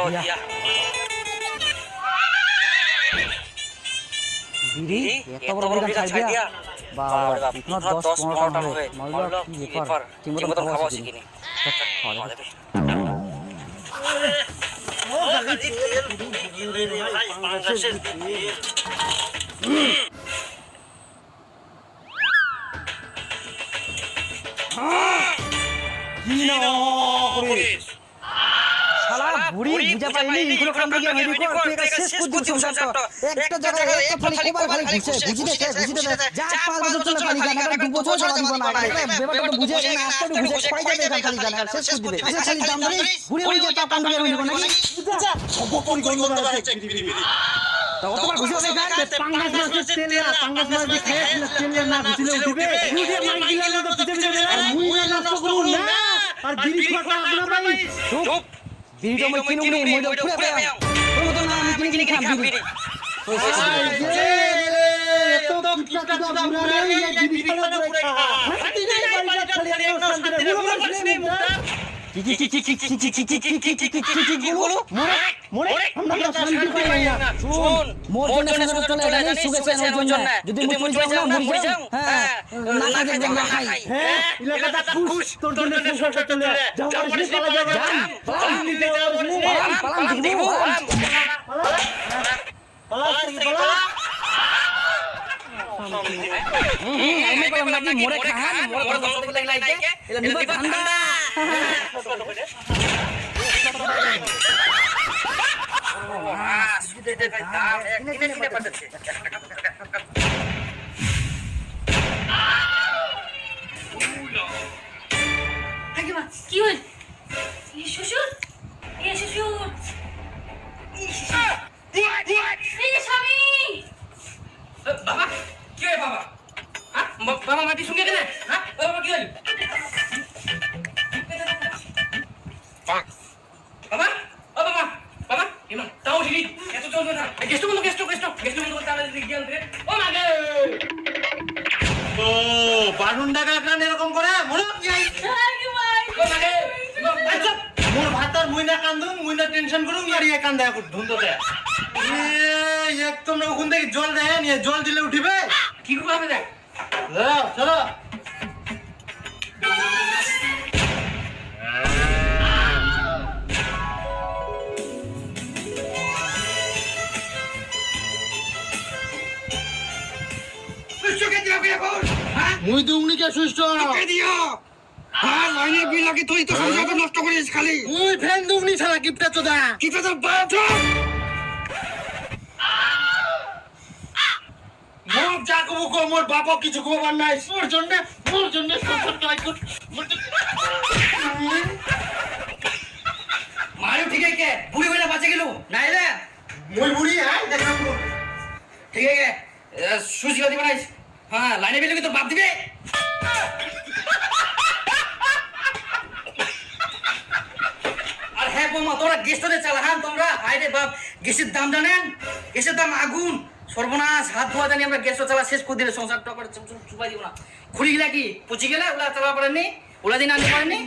দিয়া বিড়ি এত বড় বিড়ি ছাই দিয়া বাবা ইতনা 10-15 টান হবে মারলো কি ব্যাপার ঠিকমতো খাওয়া শিখিনি ও গালি রে ভাই পাঙ্গাসের কি না করিস শালা বুড়ি বুঝা পাইনি ইগুলো কাম থেকে মেরি কর তুই এটা শেষ করে দিছ সংসারটা একটা জায়গায় একটা খালি কোবার খালি ঘুষে বুঝি দে যা 5 বছর চলে পানি জানা আর 2 বছর চলে দিব না ব্যাপারটা তো বুঝে না আস্তে ঘুষে পাই যাবে খালি জানা শেষ করে দিবে আচ্ছা খালি দাম ধরে বুড়ি হই যা তা পান দিয়ে হইব নাকি যা অপকরি গন্ধ আছে বিড়ি তো অতবার ঘুষে হবে গান পাঙ্গাস মাছ তেল না পাঙ্গাস মাছ দিয়ে খেয়ে তেল না ঘুষিলে উঠবে বুঝে মাই দিলা তো পিছে পিছে আর মুই না নষ্ট করুন না আর বিড়ি খাওয়া আপনার ভাই চুপ বিড়িটা মই কিনুম নি মই তো পুরো পেয়াম তোর তো না আমি কিনে খাম বিড়ি এত কিটা বুড়া রে এই বিড়ি খাওয়া পুরো খা হাতি নাই বাড়িটা খালি এক শান্তি রে কি বলো মোরে আমরা শান্তি পাই না শুন মোর জন্য চলে জানি সুগেছে ওর জন্য যদি মই চলে যাও না মরে যাও হ্যাঁ না খাই না খাই হ্যাঁ এলাকাটা খুশ তোর জন্য সংসার চলে যাও পালা যাও পালা নিতে যাও পালা দেখবো পালা আমি বললাম নাকি মোরে খান মোরে কত লাগে এটা নিব ঠান্ডা কি হল শ্বশুর স্বামী বাবা কি হয় বাবা হ্যাঁ বাবা মাটি শুকিয়ে গেলে হ্যাঁ বাবা কি হল বাবা ও বাবা বাবা ইমা তাও ঠিক এত চলবে না গেস্ট বন্ধ তাহলে দেখি আনতে ও মাগে ও বারুন টাকা কান এরকম করে মনে ও মাগে আচ্ছা মোর ভাতার মুইনা কান্দুম মুইনা টেনশন করুম ইয়ার ইয়ে কান্দা ধুন্দতে একদম না ওখান থেকে জল দেয় নিয়ে জল দিলে উঠিবে কি করবে দেখ চলো মুই দুমনি কে সুস্থ কে দিও হ্যাঁ লাইনে বিল লাগে তুই তো সংসার নষ্ট করিস খালি মুই ফ্যান দুমনি ছাড়া কিপটা চোদা কিপটা তো বাঁচো মোর যা কবু কো মোর বাবা কিছু কবার নাই মোর জন্য সংসার ট্রাই কর মারু ঠিক আছে কে বুড়ি বেলা বাঁচে গেল নাই রে মই বুড়ি হ্যাঁ দেখলাম ঠিক আছে সুজি গাদি বানাইস হ্যাঁ লাইনে বেলে কি তোর বাপ দিবে আর হ্যাঁ বৌমা তোরা গেস্টতে চালা হ্যাঁ তোমরা আরে বাপ গ্যাসের দাম জানেন গ্যাসের দাম আগুন সর্বনাশ হাত ধোয়া জানি আমরা গ্যাস চালা শেষ করে দিলে সংসারটা করে চুপাই দিব না খুলি গেলা কি পচি গেলা ওলা চালা পারেননি ওলা দিন আনতে পারেননি